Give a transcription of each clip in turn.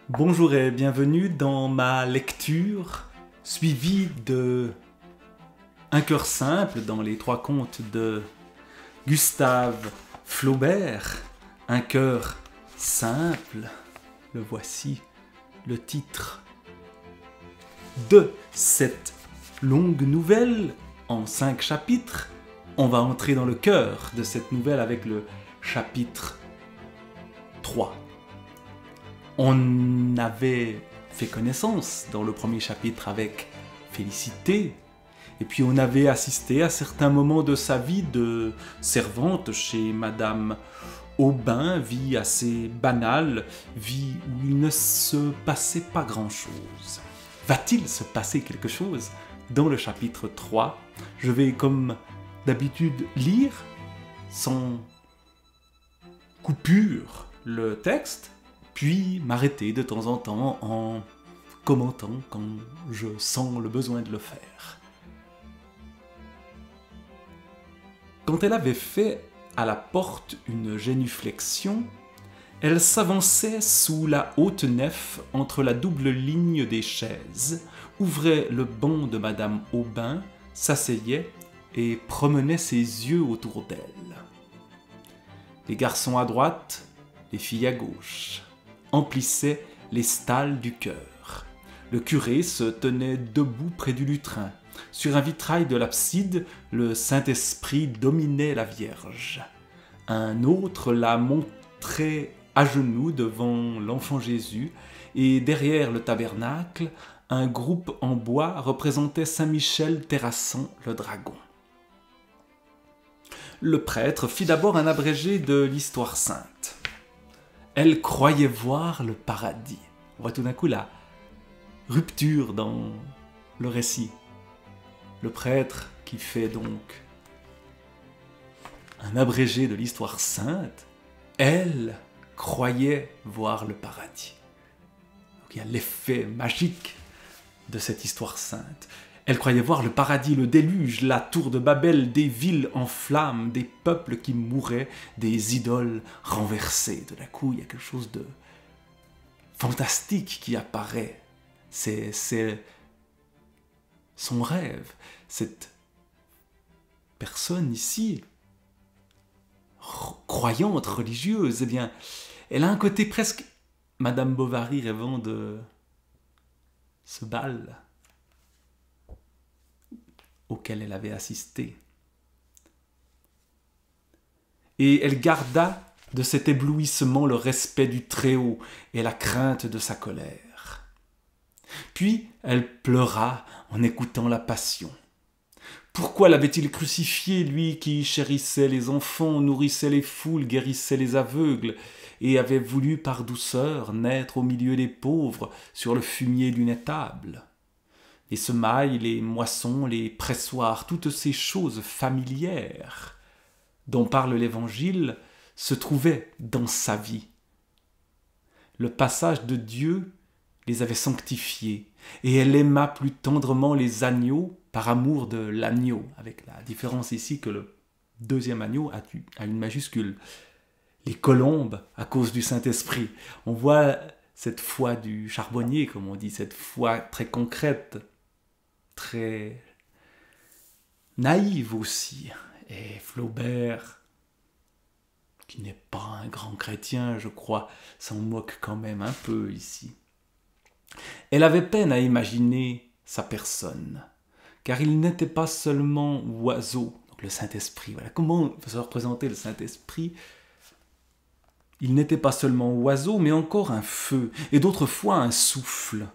Bonjour et bienvenue dans ma lecture suivie de Un cœur simple dans les trois contes de Gustave Flaubert. Un cœur simple, le voici, le titre de cette longue nouvelle en 5 chapitres. On va entrer dans le cœur de cette nouvelle avec le chapitre 3. On avait fait connaissance dans le premier chapitre avec Félicité, et puis on avait assisté à certains moments de sa vie de servante chez Madame Aubin, vie assez banale, vie où il ne se passait pas grand-chose. Va-t-il se passer quelque chose dans le chapitre 3? Je vais, comme d'habitude, lire sans coupure le texte, puis m'arrêter de temps en temps en commentant quand je sens le besoin de le faire. Quand elle avait fait à la porte une génuflexion, elle s'avançait sous la haute nef entre la double ligne des chaises, ouvrait le banc de Madame Aubin, s'asseyait et promenait ses yeux autour d'elle. Les garçons à droite, les filles à gauche, emplissaient les stalles du chœur. Le curé se tenait debout près du lutrin. Sur un vitrail de l'abside, le Saint-Esprit dominait la Vierge. Un autre la montrait à genoux devant l'enfant Jésus, et derrière le tabernacle, un groupe en bois représentait Saint-Michel terrassant le dragon. Le prêtre fit d'abord un abrégé de l'histoire sainte. Elle croyait voir le paradis. On voit tout d'un coup la rupture dans le récit. Le prêtre qui fait donc un abrégé de l'histoire sainte, elle croyait voir le paradis. Donc il y a l'effet magique de cette histoire sainte. Elle croyait voir le paradis, le déluge, la tour de Babel, des villes en flammes, des peuples qui mouraient, des idoles renversées. Tout d'un coup, il y a quelque chose de fantastique qui apparaît. C'est son rêve. Cette personne ici, croyante, religieuse, eh bien, elle a un côté presque Madame Bovary rêvant de ce bal auquel elle avait assisté. Et elle garda de cet éblouissement le respect du Très-Haut et la crainte de sa colère. Puis elle pleura en écoutant la Passion. Pourquoi l'avait-il crucifié, lui qui chérissait les enfants, nourrissait les foules, guérissait les aveugles, et avait voulu par douceur naître au milieu des pauvres sur le fumier d'une étable? Les semailles, les moissons, les pressoirs, toutes ces choses familières dont parle l'Évangile se trouvaient dans sa vie. Le passage de Dieu les avait sanctifiés, et elle aima plus tendrement les agneaux par amour de l'agneau, avec la différence ici que le deuxième agneau a une majuscule. Les colombes à cause du Saint-Esprit. On voit cette foi du charbonnier, comme on dit, cette foi très concrète, très naïve aussi. Et Flaubert, qui n'est pas un grand chrétien, je crois, s'en moque quand même un peu ici. Elle avait peine à imaginer sa personne, car il n'était pas seulement oiseau, donc le Saint-Esprit. Voilà. Comment se représenter le Saint-Esprit? Il n'était pas seulement oiseau, mais encore un feu, et d'autres fois un souffle.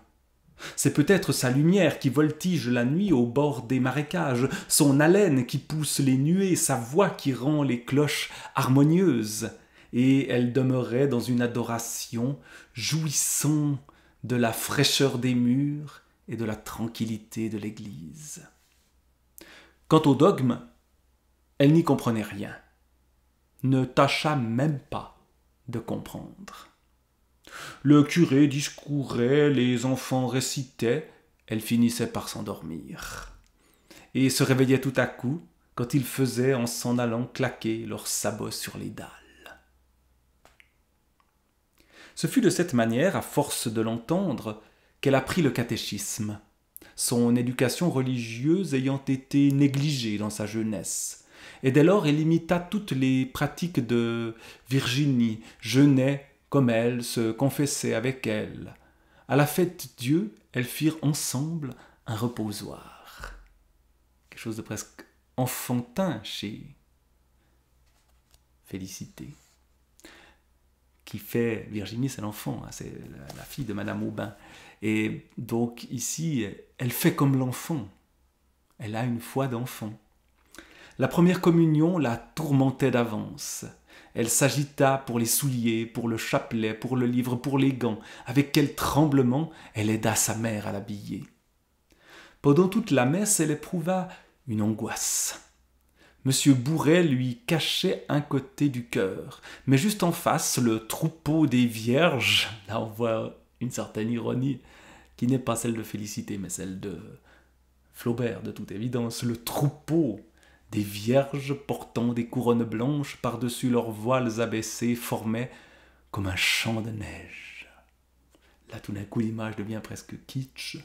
C'est peut-être sa lumière qui voltige la nuit au bord des marécages, son haleine qui pousse les nuées, sa voix qui rend les cloches harmonieuses. Et elle demeurait dans une adoration, jouissant de la fraîcheur des murs et de la tranquillité de l'église. Quant au dogme, elle n'y comprenait rien, ne tâcha même pas de comprendre. Le curé discourait, les enfants récitaient, elle finissait par s'endormir, et se réveillait tout à coup quand ils faisaient en s'en allant claquer leurs sabots sur les dalles. Ce fut de cette manière, à force de l'entendre, qu'elle apprit le catéchisme, son éducation religieuse ayant été négligée dans sa jeunesse. Et dès lors, elle imita toutes les pratiques de Virginie, jeûnait comme elle, se confessait avec elle. À la fête Dieu, elles firent ensemble un reposoir. Quelque chose de presque enfantin chez Félicité. Qui fait Virginie, c'est l'enfant, hein, c'est la fille de Madame Aubin. Et donc ici, elle fait comme l'enfant. Elle a une foi d'enfant. La première communion la tourmentait d'avance. Elle s'agita pour les souliers, pour le chapelet, pour le livre, pour les gants. Avec quel tremblement elle aida sa mère à l'habiller. Pendant toute la messe, elle éprouva une angoisse. Monsieur Bourret lui cachait un côté du cœur, mais juste en face, le troupeau des vierges, là on voit une certaine ironie, qui n'est pas celle de Félicité, mais celle de Flaubert, de toute évidence, le troupeau des vierges portant des couronnes blanches par-dessus leurs voiles abaissés formait comme un champ de neige. Là, tout d'un coup, l'image devient presque kitsch.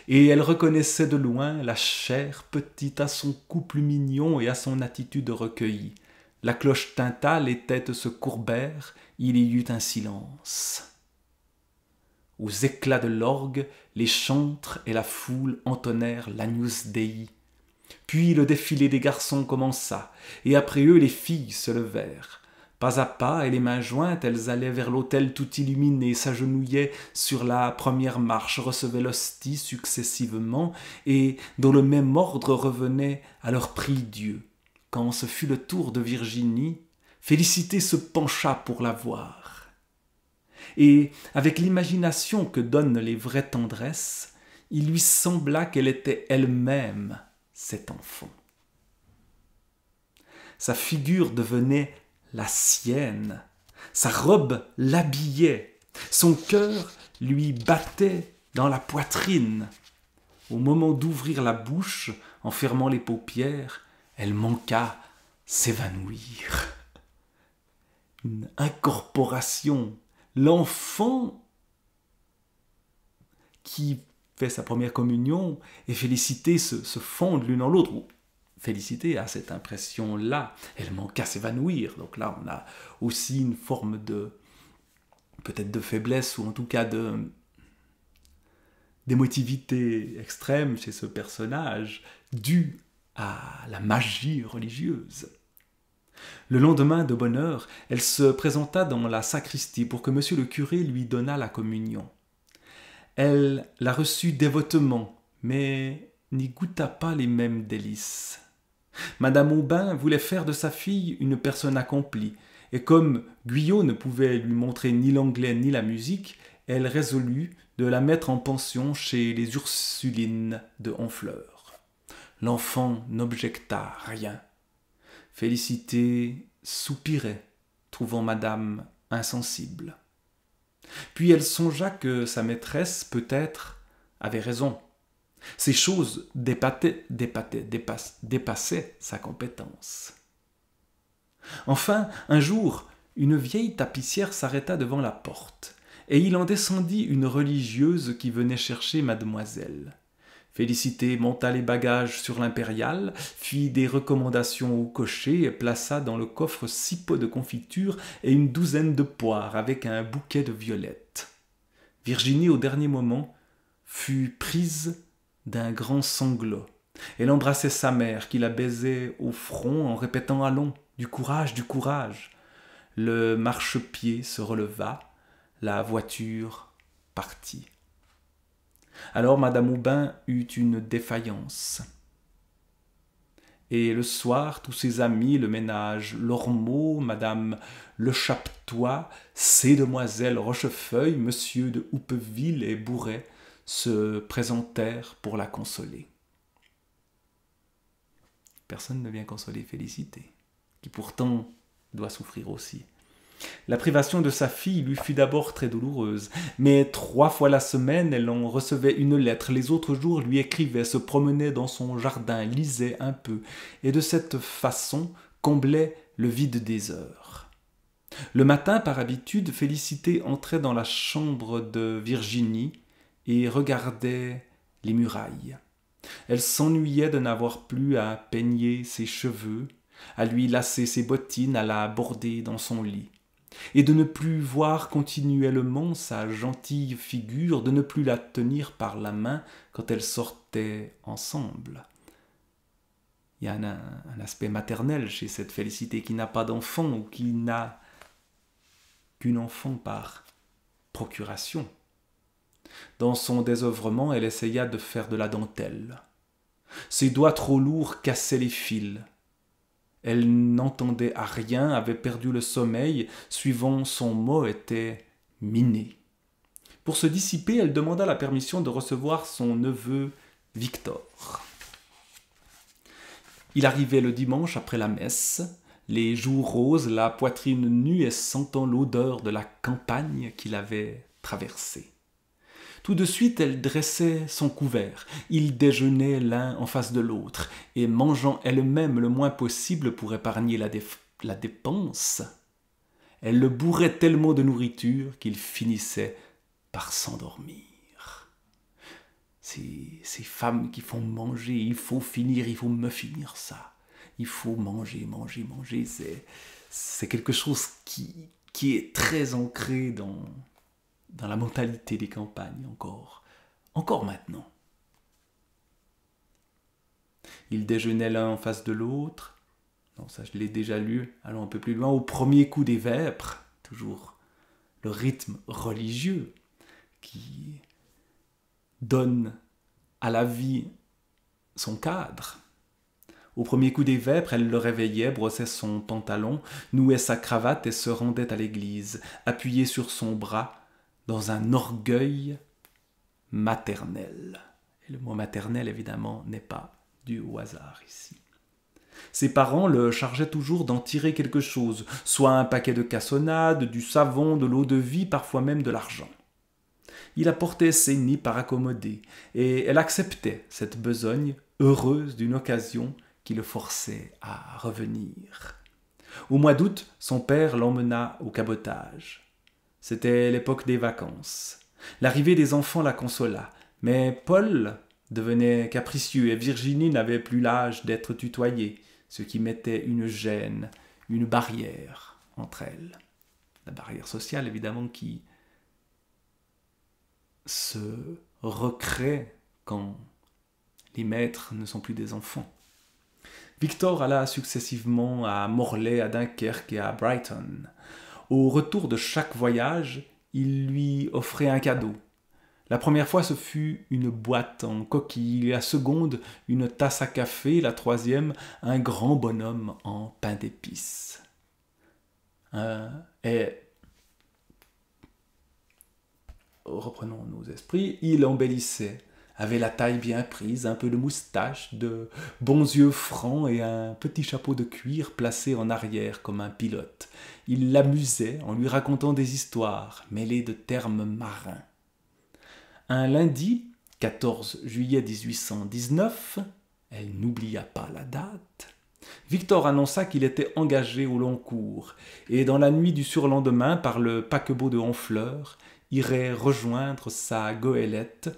Et elle reconnaissait de loin la chair petite à son cou plus mignon et à son attitude recueillie. La cloche tinta, les têtes se courbèrent, il y eut un silence. Aux éclats de l'orgue, les chantres et la foule entonnèrent l'Agnus Dei. Puis le défilé des garçons commença, et après eux les filles se levèrent. Pas à pas, et les mains jointes, elles allaient vers l'autel tout illuminé, s'agenouillaient sur la première marche, recevaient l'hostie successivement, et dans le même ordre revenaient à leur prie-dieu. Quand ce fut le tour de Virginie, Félicité se pencha pour la voir. Et, avec l'imagination que donnent les vraies tendresses, il lui sembla qu'elle était elle-même cet enfant. Sa figure devenait la sienne, sa robe l'habillait, son cœur lui battait dans la poitrine. Au moment d'ouvrir la bouche, en fermant les paupières, elle manqua s'évanouir. Une incorporation, l'enfant qui fait sa première communion et Félicité se fondent l'une en l'autre. Félicité a cette impression-là, elle manque à s'évanouir. Donc là, on a aussi une forme de, peut-être de faiblesse, ou en tout cas d'émotivité extrême chez ce personnage, due à la magie religieuse. Le lendemain, de bonne heure, elle se présenta dans la sacristie pour que monsieur le curé lui donnât la communion. Elle la reçut dévotement, mais n'y goûta pas les mêmes délices. Madame Aubin voulait faire de sa fille une personne accomplie, et comme Guyot ne pouvait lui montrer ni l'anglais ni la musique, elle résolut de la mettre en pension chez les Ursulines de Honfleur. L'enfant n'objecta rien. Félicité soupirait, trouvant madame insensible. Puis elle songea que sa maîtresse, peut-être, avait raison. Ces choses dépassaient sa compétence. Enfin, un jour, une vieille tapissière s'arrêta devant la porte, et il en descendit une religieuse qui venait chercher mademoiselle. Félicité monta les bagages sur l'impériale, fit des recommandations au cocher et plaça dans le coffre 6 pots de confiture et une 12aine de poires avec un bouquet de violettes. Virginie, au dernier moment, fut prise d'un grand sanglot. Elle embrassait sa mère qui la baisait au front en répétant « Allons, du courage, du courage !» Le marchepied se releva, la voiture partit. Alors Madame Aubin eut une défaillance. Et le soir, tous ses amis, le ménage Lormeau, Madame Le Chapetois, ces demoiselles Rochefeuille, Monsieur de Houppeville et Bourret se présentèrent pour la consoler. Personne ne vient consoler Félicité, qui pourtant doit souffrir aussi. La privation de sa fille lui fut d'abord très douloureuse, mais 3 fois la semaine, elle en recevait une lettre. Les autres jours, lui écrivait, se promenait dans son jardin, lisait un peu, et de cette façon comblait le vide des heures. Le matin, par habitude, Félicité entrait dans la chambre de Virginie et regardait les murailles. Elle s'ennuyait de n'avoir plus à peigner ses cheveux, à lui lasser ses bottines, à la border dans son lit, et de ne plus voir continuellement sa gentille figure, de ne plus la tenir par la main quand elles sortaient ensemble. Il y a un aspect maternel chez cette Félicité qui n'a pas d'enfant ou qui n'a qu'une enfant par procuration. Dans son désœuvrement, elle essaya de faire de la dentelle. Ses doigts trop lourds cassaient les fils. Elle n'entendait à rien, avait perdu le sommeil, suivant son mot, était minée. Pour se dissiper, elle demanda la permission de recevoir son neveu Victor. Il arrivait le dimanche après la messe, les joues roses, la poitrine nue et sentant l'odeur de la campagne qu'il avait traversée. Tout de suite, elle dressait son couvert. Ils déjeunaient l'un en face de l'autre, et mangeant elle-même le moins possible pour épargner la dépense, elle le bourrait tellement de nourriture qu'il finissait par s'endormir. Ces femmes qui font manger, il faut me finir ça. Il faut manger. C'est quelque chose qui est très ancré dans la mentalité des campagnes encore maintenant. Ils déjeunaient l'un en face de l'autre. Non, ça je l'ai déjà lu, allons un peu plus loin. Au premier coup des vêpres, toujours le rythme religieux qui donne à la vie son cadre. Au premier coup des vêpres, elle le réveillait, brossait son pantalon, nouait sa cravate et se rendait à l'église, appuyée sur son bras, dans un orgueil maternel. Et le mot maternel, évidemment, n'est pas dû au hasard ici. Ses parents le chargeaient toujours d'en tirer quelque chose, soit un paquet de cassonade, du savon, de l'eau de vie, parfois même de l'argent. Il apportait ses nids par accommoder, et elle acceptait cette besogne, heureuse d'une occasion qui le forçait à revenir. Au mois d'août, son père l'emmena au cabotage. C'était l'époque des vacances. L'arrivée des enfants la consola, mais Paul devenait capricieux et Virginie n'avait plus l'âge d'être tutoyée, ce qui mettait une gêne, une barrière entre elles. La barrière sociale, évidemment, qui se recrée quand les maîtres ne sont plus des enfants. Victor alla successivement à Morlaix, à Dunkerque et à Brighton. Au retour de chaque voyage, il lui offrait un cadeau. La première fois, ce fut une boîte en coquille, la seconde, une tasse à café, la troisième, un grand bonhomme en pain d'épices. Et reprenons nos esprits, il embellissait, avait la taille bien prise, un peu de moustache, de bons yeux francs et un petit chapeau de cuir placé en arrière comme un pilote. Il l'amusait en lui racontant des histoires mêlées de termes marins. Un lundi, 14 juillet 1819, elle n'oublia pas la date, Victor annonça qu'il était engagé au long cours et dans la nuit du surlendemain, par le paquebot de Honfleur, irait rejoindre sa goélette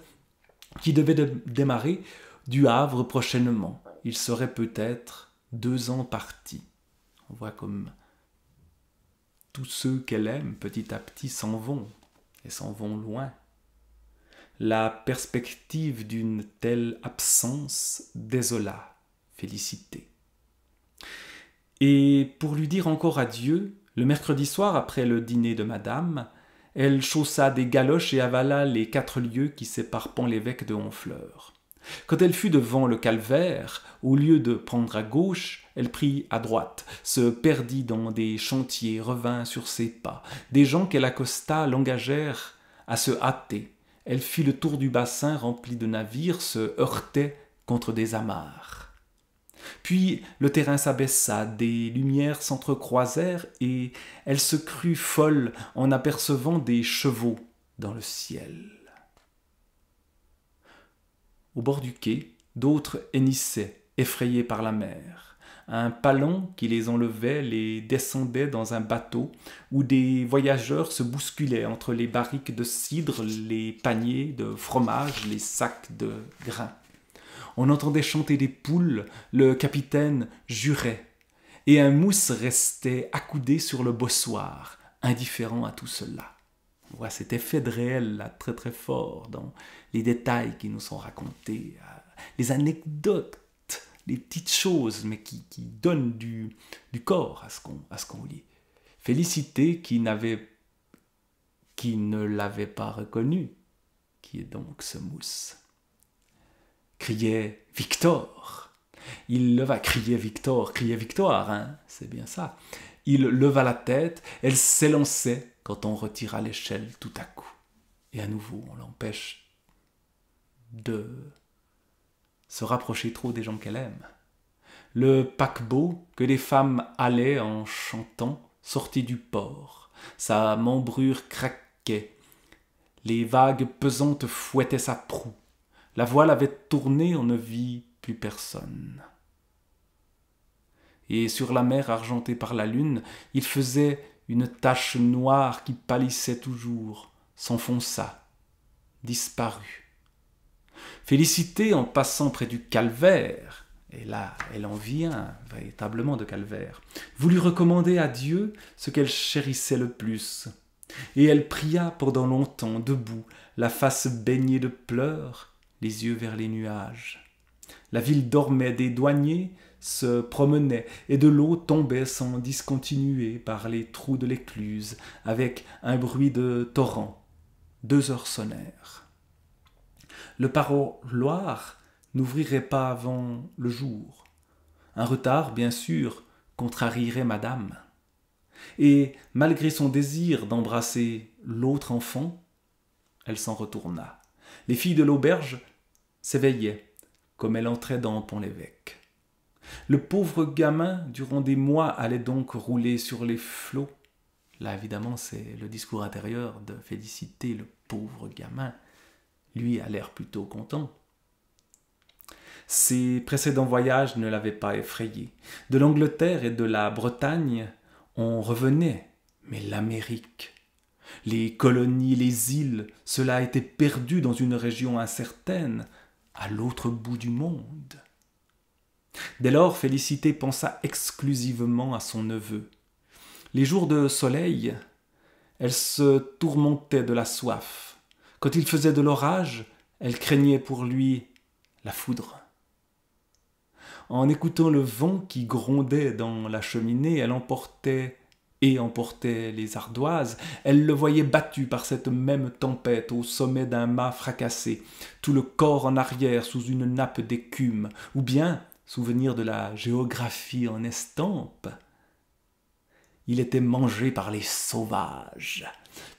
qui devait démarrer du Havre prochainement. Il serait peut-être 2 ans parti. On voit comme tous ceux qu'elle aime, petit à petit, s'en vont, et s'en vont loin. La perspective d'une telle absence désola Félicité. Et pour lui dire encore adieu, le mercredi soir, après le dîner de madame, elle chaussa des galoches et avala les 4 lieues qui séparent Pont-l'Évêque de Honfleur. Quand elle fut devant le calvaire, au lieu de prendre à gauche, elle prit à droite, se perdit dans des chantiers, revint sur ses pas. Des gens qu'elle accosta l'engagèrent à se hâter. Elle fit le tour du bassin rempli de navires, se heurtait contre des amarres. Puis le terrain s'abaissa, des lumières s'entrecroisèrent et elle se crut folle en apercevant des chevaux dans le ciel. Au bord du quai, d'autres hennissaient, effrayés par la mer. Un palon qui les enlevait les descendait dans un bateau où des voyageurs se bousculaient entre les barriques de cidre, les paniers de fromage, les sacs de grains. On entendait chanter des poules, le capitaine jurait, et un mousse restait accoudé sur le bossoir, indifférent à tout cela. On voit cet effet de réel là, très très fort dans les détails qui nous sont racontés, les anecdotes, les petites choses, mais qui donnent du corps à ce qu'on lit. Félicité qui ne l'avait pas reconnu, qui est donc ce mousse, criait Victor. Il leva, criait victoire, hein, c'est bien ça. Il leva la tête, elle s'élançait quand on retira l'échelle tout à coup. Et à nouveau, on l'empêche de se rapprocher trop des gens qu'elle aime. Le paquebot que les femmes halaient en chantant sortit du port. Sa membrure craquait. Les vagues pesantes fouettaient sa proue. La voile avait tourné, on ne vit plus personne. Et sur la mer argentée par la lune, il faisait une tache noire qui pâlissait toujours, s'enfonça, disparut. Félicité, en passant près du calvaire, et là, elle en vient véritablement de calvaire, voulut recommander à Dieu ce qu'elle chérissait le plus. Et elle pria pendant longtemps, debout, la face baignée de pleurs, les yeux vers les nuages. La ville dormait, des douaniers se promenaient, et de l'eau tombait sans discontinuer par les trous de l'écluse, avec un bruit de torrent. 2 heures sonnèrent. Le parloir n'ouvrirait pas avant le jour. Un retard, bien sûr, contrarierait madame. Et malgré son désir d'embrasser l'autre enfant, elle s'en retourna. Les filles de l'auberge s'éveillaient, comme elle entrait dans Pont-l'Évêque. Le pauvre gamin, durant des mois, allait donc rouler sur les flots. Là, évidemment, c'est le discours intérieur de Félicité, le pauvre gamin. Lui a l'air plutôt content. Ses précédents voyages ne l'avaient pas effrayé. De l'Angleterre et de la Bretagne, on revenait, mais l'Amérique, les colonies, les îles, cela était perdu dans une région incertaine, à l'autre bout du monde. Dès lors, Félicité pensa exclusivement à son neveu. Les jours de soleil, elle se tourmentait de la soif. Quand il faisait de l'orage, elle craignait pour lui la foudre. En écoutant le vent qui grondait dans la cheminée, elle emportait les ardoises. Elle le voyait battu par cette même tempête au sommet d'un mât fracassé, tout le corps en arrière sous une nappe d'écume, ou bien, souvenir de la géographie en estampe, il était mangé par les sauvages.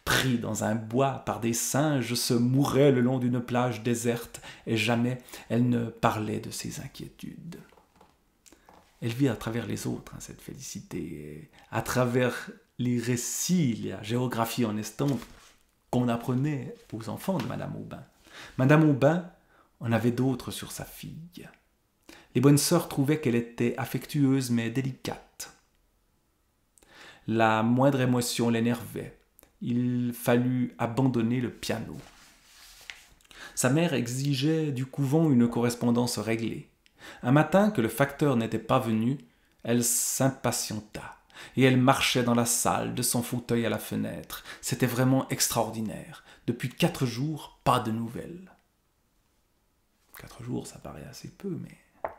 Pris dans un bois par des singes, se mourait le long d'une plage déserte, et jamais elle ne parlait de ses inquiétudes. Elle vit à travers les autres, cette Félicité, à travers les récits, la géographie en estampe qu'on apprenait aux enfants de Madame Aubin. Madame Aubin en avait d'autres sur sa fille. Les bonnes sœurs trouvaient qu'elle était affectueuse mais délicate. La moindre émotion l'énervait. Il fallut abandonner le piano. Sa mère exigeait du couvent une correspondance réglée. Un matin que le facteur n'était pas venu, elle s'impatienta et elle marchait dans la salle de son fauteuil à la fenêtre. C'était vraiment extraordinaire. Depuis 4 jours, pas de nouvelles. 4 jours, ça paraît assez peu, mais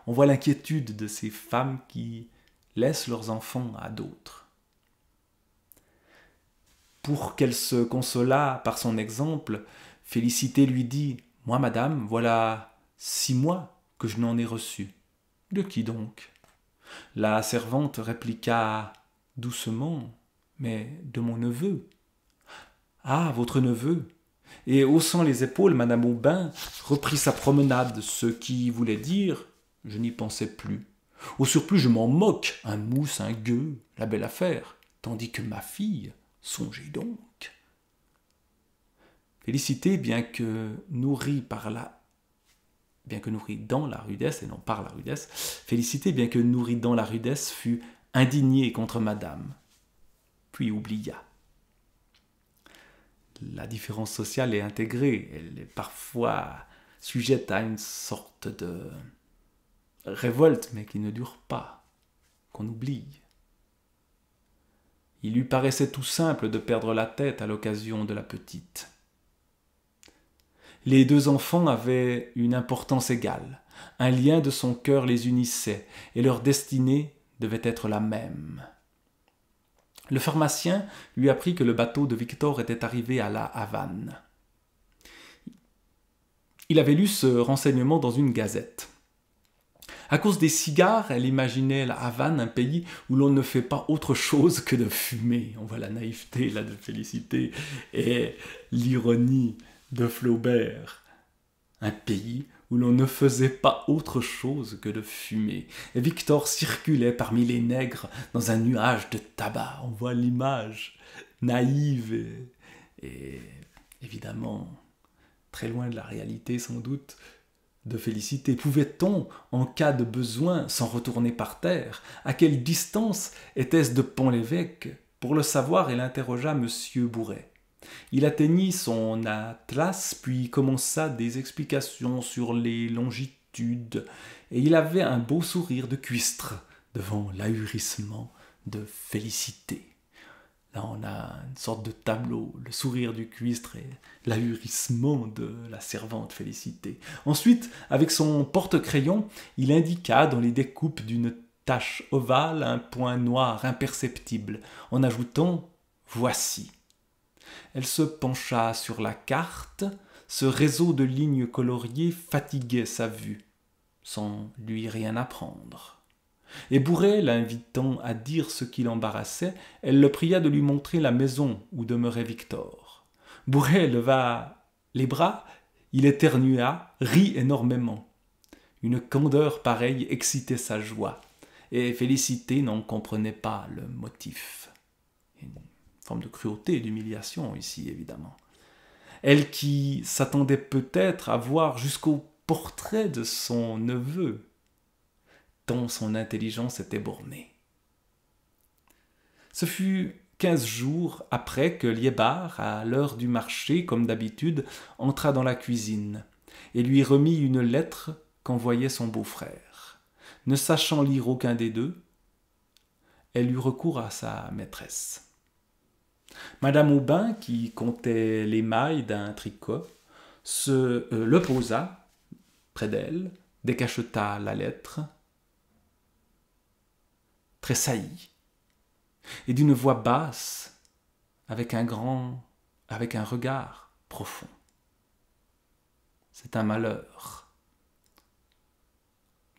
on voit l'inquiétude de ces femmes qui laissent leurs enfants à d'autres. Pour qu'elle se consolât par son exemple, Félicité lui dit « Moi, madame, voilà 6 mois que je n'en ai reçu. » « De qui donc ?» La servante répliqua doucement « Mais de mon neveu. »« Ah, votre neveu !» Et haussant les épaules, madame Aubin reprit sa promenade, ce qui voulait dire « Je n'y pensais plus. Au surplus, je m'en moque, un mousse, un gueux, la belle affaire. Tandis que ma fille, songez donc. » Félicité, bien que nourrie par la bien que nourrie dans la rudesse, et non par la rudesse, Félicité, bien que nourrie dans la rudesse, fut indignée contre madame, puis oublia. La différence sociale est intégrée, elle est parfois sujette à une sorte de révolte, mais qui ne dure pas, qu'on oublie. Il lui paraissait tout simple de perdre la tête à l'occasion de la petite. Les deux enfants avaient une importance égale. Un lien de son cœur les unissait, et leur destinée devait être la même. Le pharmacien lui apprit que le bateau de Victor était arrivé à La Havane. Il avait lu ce renseignement dans une gazette. À cause des cigares, elle imaginait La Havane un pays où l'on ne fait pas autre chose que de fumer. On voit la naïveté là de Félicité et l'ironie de Flaubert. Un pays où l'on ne faisait pas autre chose que de fumer. Et Victor circulait parmi les nègres dans un nuage de tabac. On voit l'image naïve et évidemment très loin de la réalité sans doute de Félicité. Pouvait-on, en cas de besoin, s'en retourner par terre? À quelle distance était-ce de Pont-l'Évêque? Pour le savoir, elle interrogea Monsieur Bourret. Il atteignit son atlas, puis commença des explications sur les longitudes, et il avait un beau sourire de cuistre devant l'ahurissement de Félicité. Là, on a une sorte de tableau, le sourire du cuistre et l'ahurissement de la servante Félicité. Ensuite, avec son porte-crayon, il indiqua dans les découpes d'une tache ovale un point noir imperceptible, en ajoutant « Voici ». Elle se pencha sur la carte. Ce réseau de lignes coloriées fatiguait sa vue, sans lui rien apprendre. Et Bourret, l'invitant à dire ce qui l'embarrassait, elle le pria de lui montrer la maison où demeurait Victor. Bourret leva les bras, il éternua, rit énormément. Une candeur pareille excitait sa joie, et Félicité n'en comprenait pas le motif. Une forme de cruauté et d'humiliation ici, évidemment. Elle qui s'attendait peut-être à voir jusqu'au portrait de son neveu, tant son intelligence était bornée. Ce fut 15 jours après que Liébard, à l'heure du marché, comme d'habitude, entra dans la cuisine et lui remit une lettre qu'envoyait son beau-frère. Ne sachant lire aucun des deux, elle eut recours à sa maîtresse. Madame Aubin, qui comptait les mailles d'un tricot, le posa près d'elle, décacheta la lettre, tressaillit, et d'une voix basse, avec un regard profond. C'est un malheur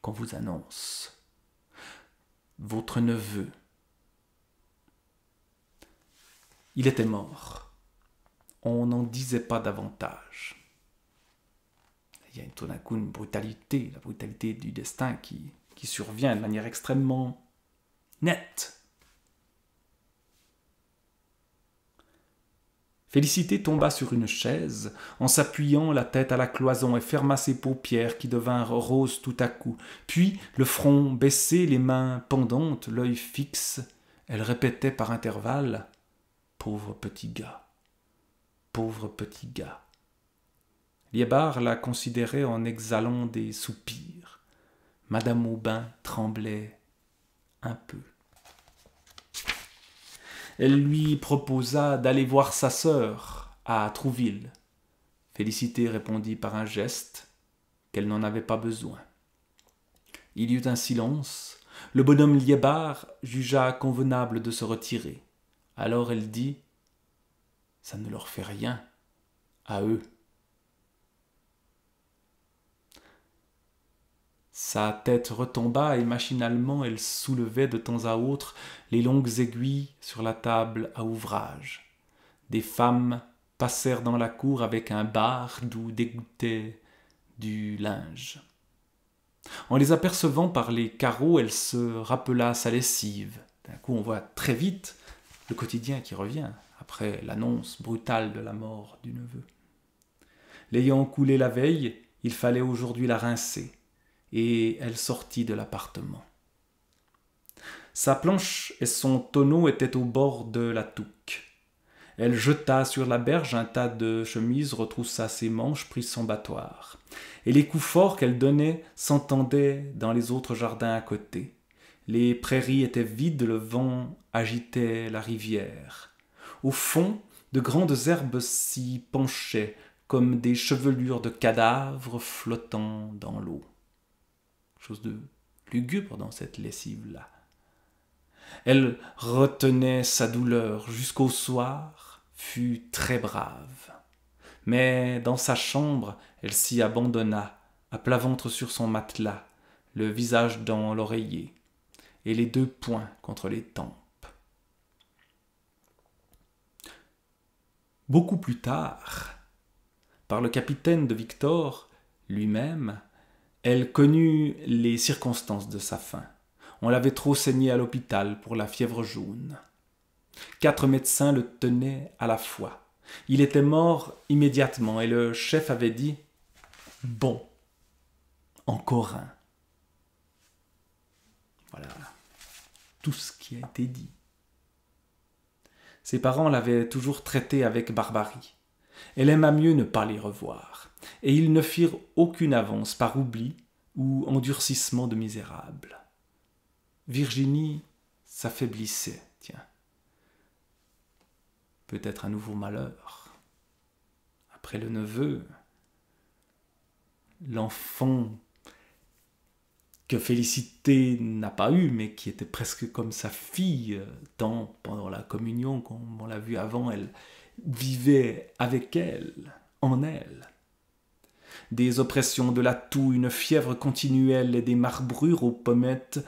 qu'on vous annonce. Votre neveu, il était mort. On n'en disait pas davantage. Il y a tout d'un coup une brutalité, la brutalité du destin qui survient de manière extrêmement nette. Félicité tomba sur une chaise, en s'appuyant la tête à la cloison et ferma ses paupières qui devinrent roses tout à coup. Puis, le front baissé, les mains pendantes, l'œil fixe, elle répétait par intervalles « Pauvre petit gars, pauvre petit gars ». Liébard la considérait en exhalant des soupirs. Madame Aubin tremblait un peu. Elle lui proposa d'aller voir sa sœur à Trouville. Félicité répondit par un geste qu'elle n'en avait pas besoin. Il y eut un silence. Le bonhomme Liébard jugea convenable de se retirer. Alors elle dit « Ça ne leur fait rien, à eux. » Sa tête retomba et machinalement elle soulevait de temps à autre les longues aiguilles sur la table à ouvrage. Des femmes passèrent dans la cour avec un bar d'où dégouttait du linge. En les apercevant par les carreaux, elle se rappela sa lessive. D'un coup, on voit très vite le quotidien qui revient, après l'annonce brutale de la mort du neveu. L'ayant coulé la veille, Il fallait aujourd'hui la rincer, et elle sortit de l'appartement. Sa planche et son tonneau étaient au bord de la touque. Elle jeta sur la berge un tas de chemises, retroussa ses manches, prit son battoir. Et les coups forts qu'elle donnait s'entendaient dans les autres jardins à côté. Les prairies étaient vides, le vent agitait la rivière. Au fond, de grandes herbes s'y penchaient comme des chevelures de cadavres flottant dans l'eau. Chose de lugubre dans cette lessive-là. Elle retenait sa douleur jusqu'au soir, fut très brave. Mais dans sa chambre, elle s'y abandonna, à plat ventre sur son matelas, le visage dans l'oreiller, et les deux poings contre les tempes. Beaucoup plus tard, par le capitaine de Victor lui-même, elle connut les circonstances de sa fin. On l'avait trop saigné à l'hôpital pour la fièvre jaune. 4 médecins le tenaient à la fois. Il était mort immédiatement et le chef avait dit « Bon, encore un ». Voilà tout ce qui a été dit. Ses parents l'avaient toujours traité avec barbarie. Elle aima mieux ne pas les revoir, et ils ne firent aucune avance par oubli ou endurcissement de misérable. Virginie s'affaiblissait, tiens. Peut-être un nouveau malheur. Après le neveu, l'enfant que Félicité n'a pas eu, mais qui était presque comme sa fille, tant pendant la communion, comme on l'a vu avant, elle vivait avec elle, en elle. Des oppressions de la toux, une fièvre continuelle et des marbrures aux pommettes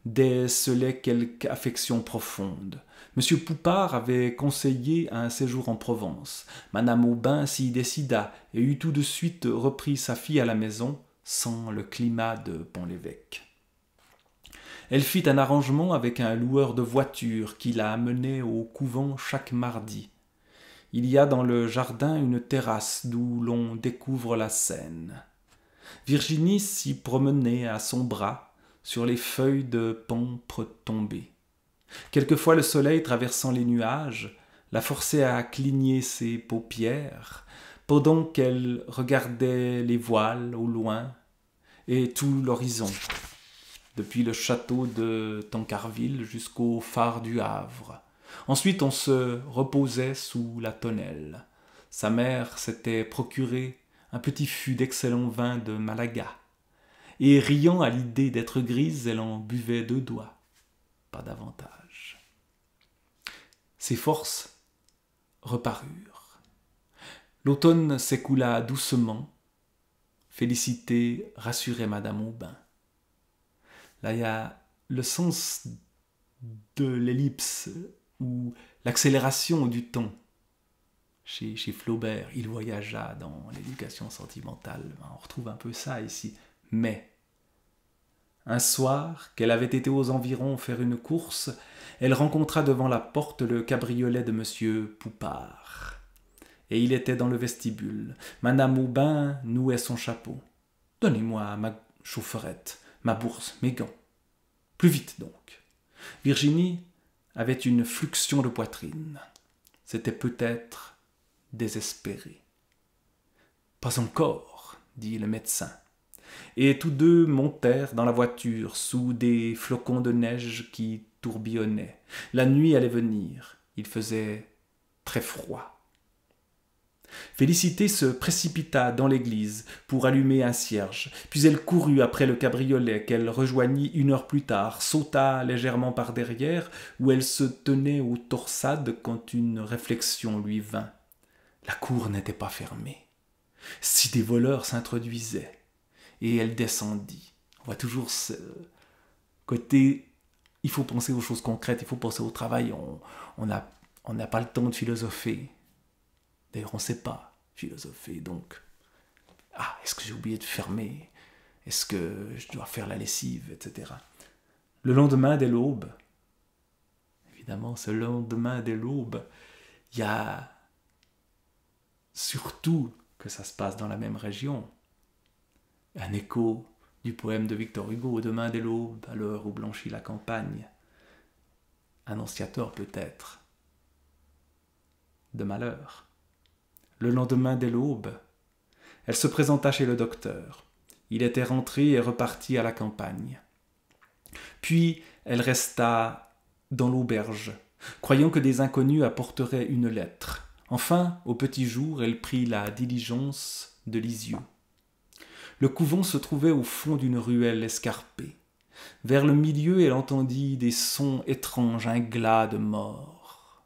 décelaient quelque affection profonde. Monsieur Poupart avait conseillé un séjour en Provence. Madame Aubin s'y décida et eut tout de suite repris sa fille à la maison, sans le climat de Pont-l'Évêque. Elle fit un arrangement avec un loueur de voitures qui la amenait au couvent chaque mardi. Il y a dans le jardin une terrasse d'où l'on découvre la Seine. Virginie s'y promenait à son bras sur les feuilles de pampre tombées. Quelquefois le soleil traversant les nuages la forçait à cligner ses paupières pendant qu'elle regardait les voiles au loin et tout l'horizon, depuis le château de Tancarville jusqu'au phare du Havre. Ensuite on se reposait sous la tonnelle. Sa mère s'était procuré un petit fût d'excellent vin de Malaga, et riant à l'idée d'être grise, elle en buvait 2 doigts, pas davantage. Ses forces reparurent. L'automne s'écoula doucement. Félicité rassurait Madame Aubin. Là, il y a le sens de l'ellipse ou l'accélération du temps. Chez Flaubert, il voyagea dans l'éducation sentimentale. On retrouve un peu ça ici. Mais, un soir, qu'elle avait été aux environs faire une course, elle rencontra devant la porte le cabriolet de Monsieur Poupart. Et il était dans le vestibule. Madame Aubin nouait son chapeau. « Donnez-moi ma chaufferette, ma bourse, mes gants. Plus vite donc. » Virginie avait une fluxion de poitrine. C'était peut-être désespéré. « Pas encore, » dit le médecin. Et tous deux montèrent dans la voiture sous des flocons de neige qui tourbillonnaient. La nuit allait venir. Il faisait très froid. Félicité se précipita dans l'église pour allumer un cierge, puis elle courut après le cabriolet qu'elle rejoignit 1 heure plus tard, sauta légèrement par derrière, où elle se tenait aux torsades quand une réflexion lui vint. La cour n'était pas fermée. Si des voleurs s'introduisaient, et elle descendit. On voit toujours ce côté, il faut penser aux choses concrètes, il faut penser au travail, on n'a pas le temps de philosopher. D'ailleurs, on ne sait pas philosopher, donc, est-ce que j'ai oublié de fermer? Est-ce que je dois faire la lessive, etc. Le lendemain dès l'aube, évidemment, ce lendemain dès l'aube, il y a surtout que ça se passe dans la même région, Un écho du poème de Victor Hugo, demain dès l'aube, à l'heure où blanchit la campagne. Annonciateur peut-être de malheur. Le lendemain dès l'aube, elle se présenta chez le docteur. Il était rentré et reparti à la campagne. Puis elle resta dans l'auberge, croyant que des inconnus apporteraient une lettre. Enfin, au petit jour, elle prit la diligence de Lisieux. Le couvent se trouvait au fond d'une ruelle escarpée. Vers le milieu, elle entendit des sons étranges, un glas de mort.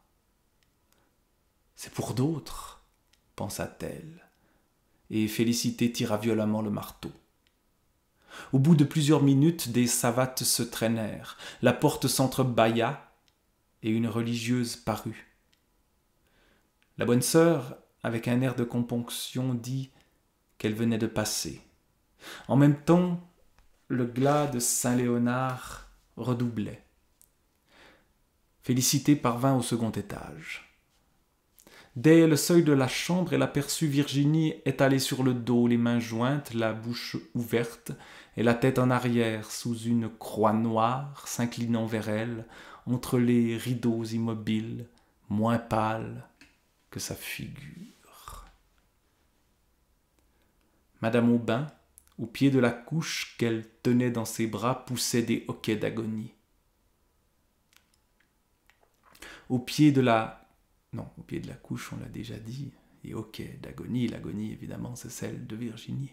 « C'est pour d'autres, » pensa-t-elle, et Félicité tira violemment le marteau. Au bout de plusieurs minutes, des savates se traînèrent, la porte s'entrebâilla, et une religieuse parut. La bonne sœur, avec un air de componction, dit qu'elle venait de passer. En même temps, le glas de Saint-Léonard redoublait. Félicité parvint au second étage. Dès le seuil de la chambre, elle aperçut Virginie étalée sur le dos, les mains jointes, la bouche ouverte et la tête en arrière, sous une croix noire, s'inclinant vers elle, entre les rideaux immobiles, moins pâle que sa figure. Madame Aubin, au pied de la couche qu'elle tenait dans ses bras, poussait des hoquets d'agonie. Au pied de la couche, on l'a déjà dit, et hoquets d'agonie, l'agonie évidemment c'est celle de Virginie.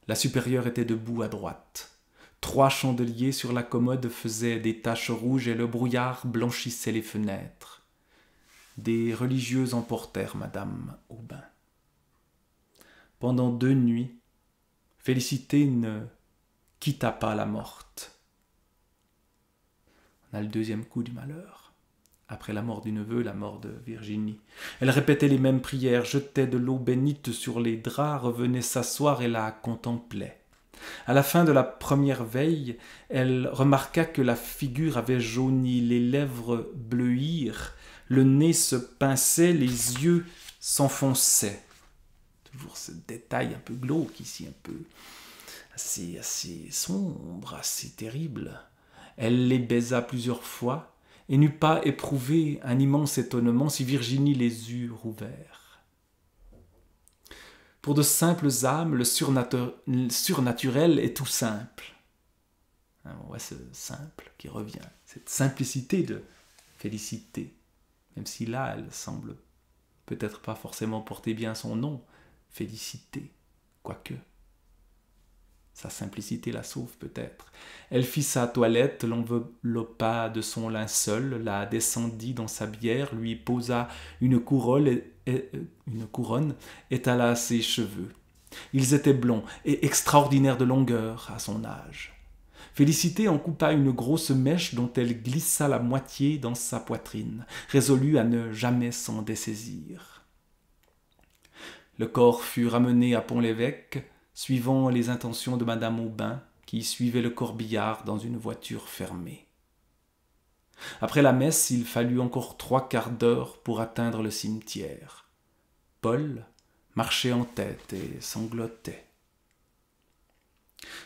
La supérieure était debout à droite. 3 chandeliers sur la commode faisaient des taches rouges et le brouillard blanchissait les fenêtres. Des religieuses emportèrent Madame Aubin. Pendant 2 nuits, Félicité ne quitta pas la morte. On a le 2e coup du malheur. Après la mort du neveu, la mort de Virginie. Elle répétait les mêmes prières, jetait de l'eau bénite sur les draps, revenait s'asseoir et la contemplait. À la fin de la première veille, elle remarqua que la figure avait jauni, les lèvres bleuirent, le nez se pinçait, les yeux s'enfonçaient. Toujours ce détail un peu glauque ici, un peu assez sombre, assez terrible. Elle les baisa plusieurs fois et n'eut pas éprouvé un immense étonnement si Virginie les eût rouverts. Pour de simples âmes, le surnaturel est tout simple. On voit ce simple qui revient, cette simplicité de Félicité, même si là, elle semble peut-être pas forcément porter bien son nom, Félicité, quoique. Sa simplicité la sauve peut-être. Elle fit sa toilette, l'enveloppa de son linceul, la descendit dans sa bière, lui posa une couronne, étala ses cheveux. Ils étaient blonds et extraordinaires de longueur à son âge. Félicité en coupa une grosse mèche dont elle glissa la moitié dans sa poitrine, résolue à ne jamais s'en dessaisir. Le corps fut ramené à Pont-l'Évêque, suivant les intentions de Madame Aubin, qui suivait le corbillard dans une voiture fermée. Après la messe, il fallut encore 3/4 d'heure pour atteindre le cimetière. Paul marchait en tête et sanglotait.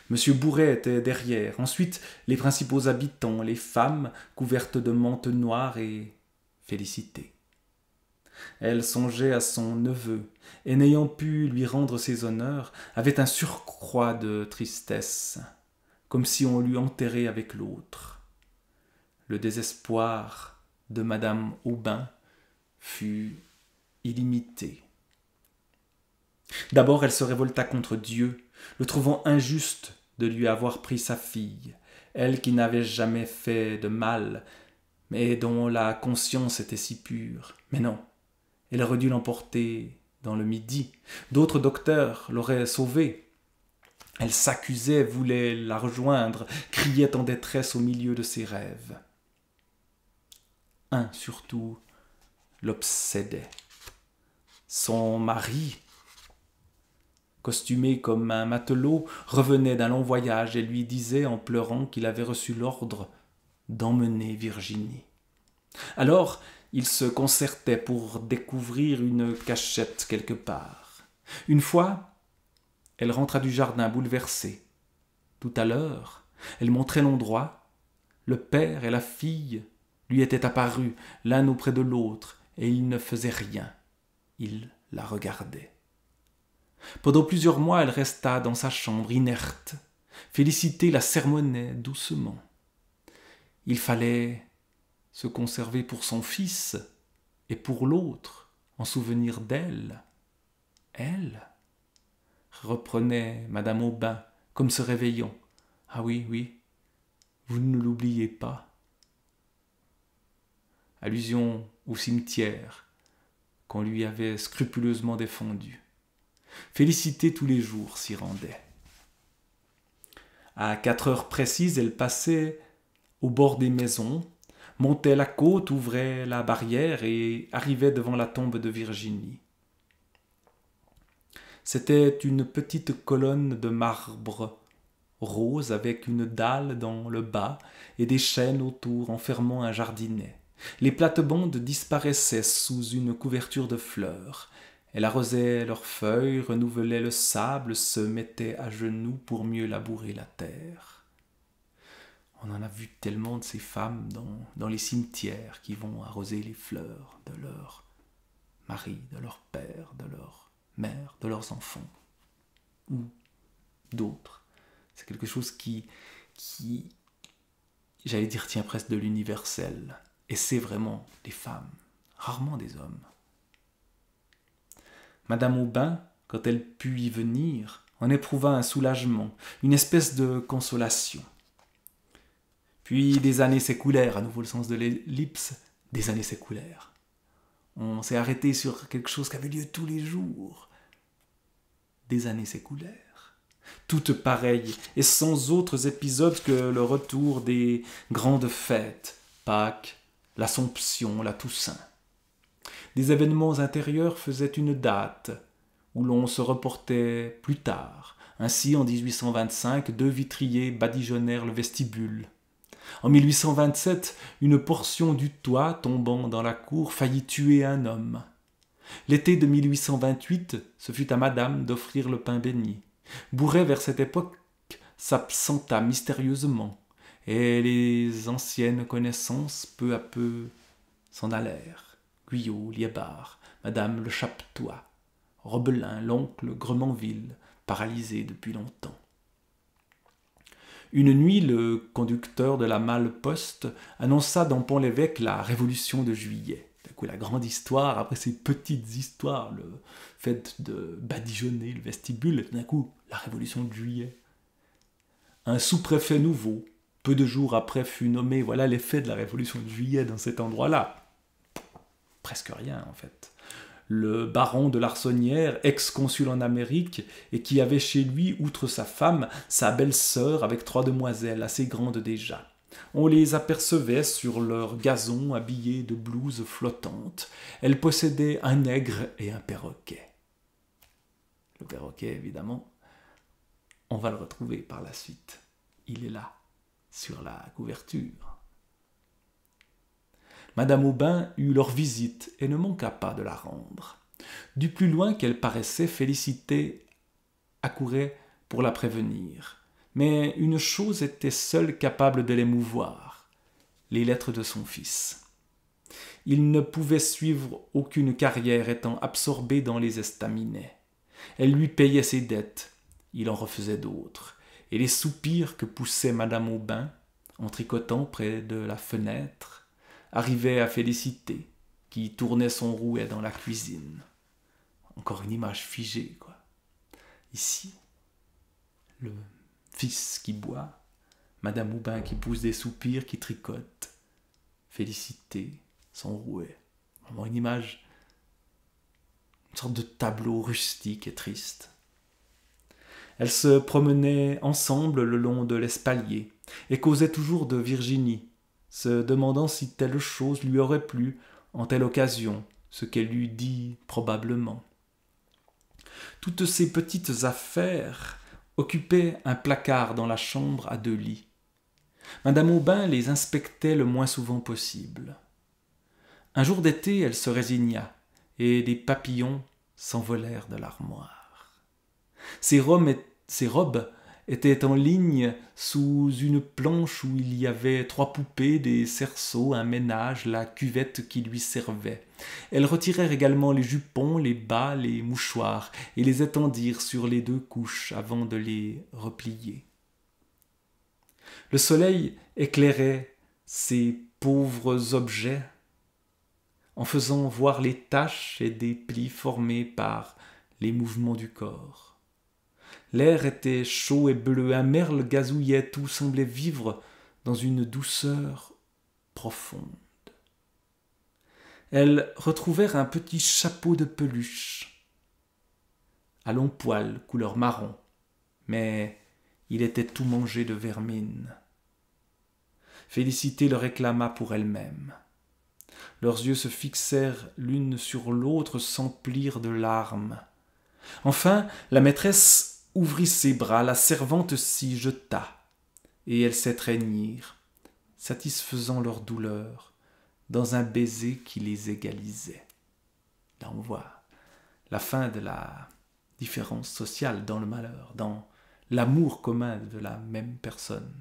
Monsieur Bourret était derrière. Ensuite, les principaux habitants, les femmes couvertes de mantes noires et Félicité. Elle songeait à son neveu, et n'ayant pu lui rendre ses honneurs, avait un surcroît de tristesse, comme si on l'eût enterré avec l'autre. Le désespoir de Madame Aubin fut illimité. D'abord, elle se révolta contre Dieu, le trouvant injuste de lui avoir pris sa fille, elle qui n'avait jamais fait de mal, mais dont la conscience était si pure. Mais non, elle aurait dû l'emporter dans le Midi. D'autres docteurs l'auraient sauvée. Elle s'accusait, voulait la rejoindre, criait en détresse au milieu de ses rêves. Un surtout l'obsédait. Son mari, costumé comme un matelot, revenait d'un long voyage et lui disait en pleurant qu'il avait reçu l'ordre d'emmener Virginie. Alors, ils se concertaient pour découvrir une cachette quelque part. Une fois, elle rentra du jardin bouleversée. Tout à l'heure, elle montrait l'endroit. Le père et la fille lui étaient apparus l'un auprès de l'autre, et ils ne faisaient rien. Ils la regardaient. Pendant plusieurs mois, elle resta dans sa chambre, inerte. Félicité la sermonnait doucement. Il fallait se conserver pour son fils et pour l'autre, en souvenir d'elle. Elle, reprenait madame Aubin, comme se réveillant. Ah oui, oui, vous ne l'oubliez pas. Allusion au cimetière qu'on lui avait scrupuleusement défendu. Félicité tous les jours s'y rendait. À 4 heures précises, elle passait au bord des maisons, montait la côte, ouvrait la barrière et arrivait devant la tombe de Virginie. C'était une petite colonne de marbre rose avec une dalle dans le bas et des chênes autour enfermant un jardinet. Les plates-bandes disparaissaient sous une couverture de fleurs. Elle arrosait leurs feuilles, renouvelait le sable, se mettait à genoux pour mieux labourer la terre. On en a vu tellement de ces femmes dans les cimetières qui vont arroser les fleurs de leur mari, de leur père, de leur mère, de leurs enfants, ou d'autres. C'est quelque chose qui j'allais dire, tient presque de l'universel. Et c'est vraiment des femmes, rarement des hommes. Madame Aubin, quand elle put y venir, en éprouva un soulagement, une espèce de consolation. Puis des années s'écoulèrent, à nouveau le sens de l'ellipse, des années s'écoulèrent. On s'est arrêté sur quelque chose qui avait lieu tous les jours. Des années s'écoulèrent, toutes pareilles, et sans autres épisodes que le retour des grandes fêtes, Pâques, l'Assomption, la Toussaint. Des événements intérieurs faisaient une date, où l'on se reportait plus tard. Ainsi, en 1825, 2 vitriers badigeonnèrent le vestibule. En 1827, une portion du toit tombant dans la cour faillit tuer un homme. L'été de 1828, ce fut à madame d'offrir le pain béni. Bourret, vers cette époque, s'absenta mystérieusement, et les anciennes connaissances, peu à peu, s'en allèrent. Guyot, Liébard, madame Le Chapetois, Robelin, l'oncle Gremanville, paralysé depuis longtemps. Une nuit, le conducteur de la malle-poste annonça dans Pont-l'Évêque la Révolution de Juillet. D'un coup, la grande histoire, après ces petites histoires, le fait de badigeonner le vestibule, d'un coup, la Révolution de Juillet. Un sous-préfet nouveau, peu de jours après, fut nommé. Voilà l'effet de la Révolution de Juillet dans cet endroit-là. Presque rien, en fait. Le baron de Larsonnière, ex-consul en Amérique, et qui avait chez lui, outre sa femme, sa belle-sœur avec 3 demoiselles, assez grandes déjà. On les apercevait sur leur gazon habillés de blouses flottantes. Elles possédaient un nègre et un perroquet. Le perroquet, évidemment, on va le retrouver par la suite. Il est là, sur la couverture. Madame Aubin eut leur visite et ne manqua pas de la rendre. Du plus loin qu'elle paraissait, Félicité accourait pour la prévenir. Mais une chose était seule capable de l'émouvoir, les lettres de son fils. Il ne pouvait suivre aucune carrière étant absorbé dans les estaminets. Elle lui payait ses dettes, il en refaisait d'autres, et les soupirs que poussait madame Aubin, en tricotant près de la fenêtre, arrivait à Félicité, qui tournait son rouet dans la cuisine. Encore une image figée, quoi. Ici, le fils qui boit, madame Aubin qui pousse des soupirs, qui tricote, Félicité, son rouet. Vraiment une image, une sorte de tableau rustique et triste. Elles se promenaient ensemble le long de l'espalier et causaient toujours de Virginie, se demandant si telle chose lui aurait plu en telle occasion, ce qu'elle eût dit probablement. Toutes ces petites affaires occupaient un placard dans la chambre à 2 lits. Madame Aubin les inspectait le moins souvent possible. Un jour d'été, elle se résigna, et des papillons s'envolèrent de l'armoire. Ses robes étaient en ligne sous une planche où il y avait 3 poupées, des cerceaux, un ménage, la cuvette qui lui servait. Elles retirèrent également les jupons, les bas, les mouchoirs, et les étendirent sur les 2 couches avant de les replier. Le soleil éclairait ces pauvres objets en faisant voir les taches et des plis formés par les mouvements du corps. L'air était chaud et bleu, un merle gazouillait, tout semblait vivre dans une douceur profonde. Elles retrouvèrent un petit chapeau de peluche, à longs poils, couleur marron, mais il était tout mangé de vermine. Félicité le réclama pour elle-même. Leurs yeux se fixèrent l'une sur l'autre, s'emplirent de larmes. Enfin, la maîtresse ouvrit ses bras, la servante s'y jeta, et elles s'étreignirent, satisfaisant leur douleur, dans un baiser qui les égalisait. Là, on voit la fin de la différence sociale dans le malheur, dans l'amour commun de la même personne.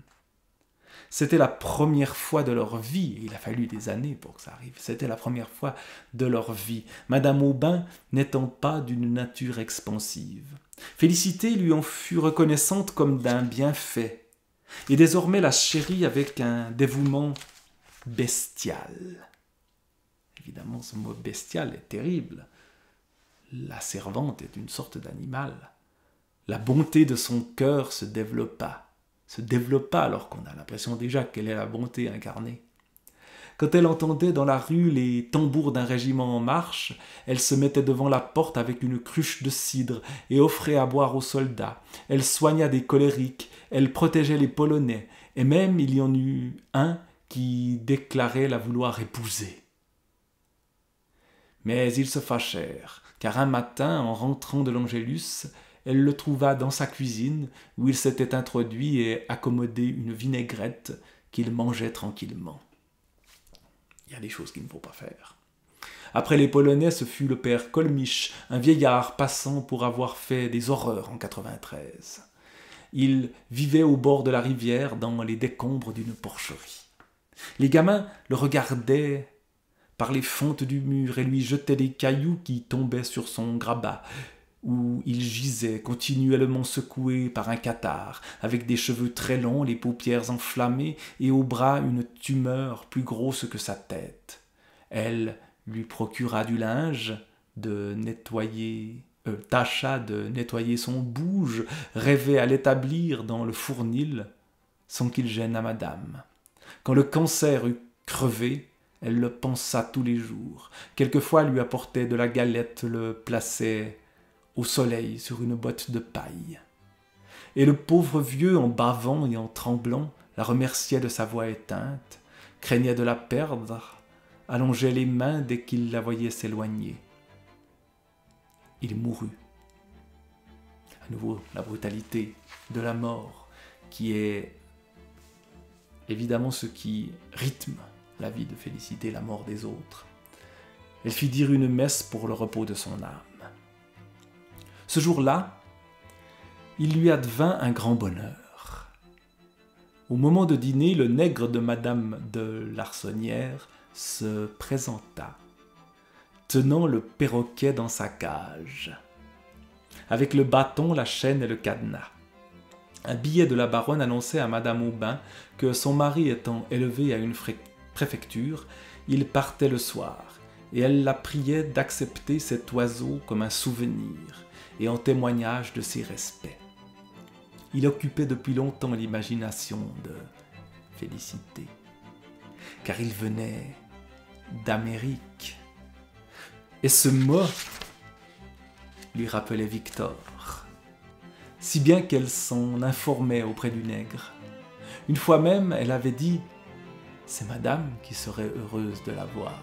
C'était la première fois de leur vie, et il a fallu des années pour que ça arrive, c'était la première fois de leur vie, Madame Aubin n'étant pas d'une nature expansive. Félicité lui en fut reconnaissante comme d'un bienfait, et désormais la chérit avec un dévouement bestial. Évidemment, ce mot bestial est terrible. La servante est une sorte d'animal. La bonté de son cœur se développa alors qu'on a l'impression déjà qu'elle est la bonté incarnée. Quand elle entendait dans la rue les tambours d'un régiment en marche, elle se mettait devant la porte avec une cruche de cidre et offrait à boire aux soldats. Elle soigna des colériques, elle protégeait les Polonais, et même il y en eut un qui déclarait la vouloir épouser. Mais ils se fâchèrent, car un matin, en rentrant de l'Angélus, elle le trouva dans sa cuisine, où il s'était introduit et accommodé une vinaigrette qu'il mangeait tranquillement. Il y a des choses qu'il ne faut pas faire. Après les Polonais, ce fut le père Kolmich, un vieillard passant pour avoir fait des horreurs en 93. Il vivait au bord de la rivière, dans les décombres d'une porcherie. Les gamins le regardaient par les fentes du mur et lui jetaient des cailloux qui tombaient sur son grabat, où il gisait, continuellement secoué par un catarrhe, avec des cheveux très longs, les paupières enflammées, et au bras une tumeur plus grosse que sa tête. Elle lui procura du linge, tâcha de nettoyer son bouge, rêvait à l'établir dans le fournil, sans qu'il gêne à madame. Quand le cancer eut crevé, elle le pansa tous les jours. Quelquefois lui apportait de la galette, le plaçait au soleil sur une botte de paille. Et le pauvre vieux, en bavant et en tremblant, la remerciait de sa voix éteinte, craignait de la perdre, allongeait les mains dès qu'il la voyait s'éloigner. Il mourut. À nouveau, la brutalité de la mort, qui est évidemment ce qui rythme la vie de Félicité, la mort des autres. Elle fit dire une messe pour le repos de son âme. Ce jour-là, il lui advint un grand bonheur. Au moment de dîner, le nègre de madame de Larsonnière se présenta, tenant le perroquet dans sa cage, avec le bâton, la chaîne et le cadenas. Un billet de la baronne annonçait à madame Aubin que son mari étant élevé à une préfecture, il partait le soir, et elle la priait d'accepter cet oiseau comme un souvenir et en témoignage de ses respects. Il occupait depuis longtemps l'imagination de Félicité, car il venait d'Amérique. Et ce mot lui rappelait Victor, si bien qu'elle s'en informait auprès du nègre. Une fois même, elle avait dit « C'est madame qui serait heureuse de la voir ».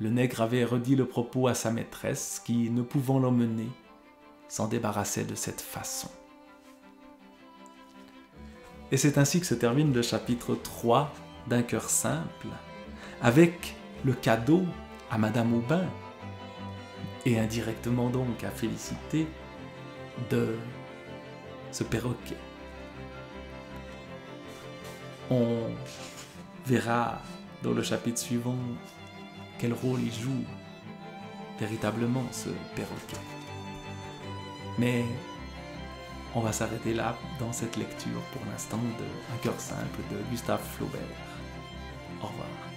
Le nègre avait redit le propos à sa maîtresse qui, ne pouvant l'emmener, s'en débarrassait de cette façon. Et c'est ainsi que se termine le chapitre 3 d'Un cœur simple, avec le cadeau à Madame Aubin, et indirectement donc à Félicité, de ce perroquet. On verra dans le chapitre suivant quel rôle il joue véritablement ce perroquet. Mais on va s'arrêter là dans cette lecture pour l'instant de Un cœur simple de Gustave Flaubert. Au revoir.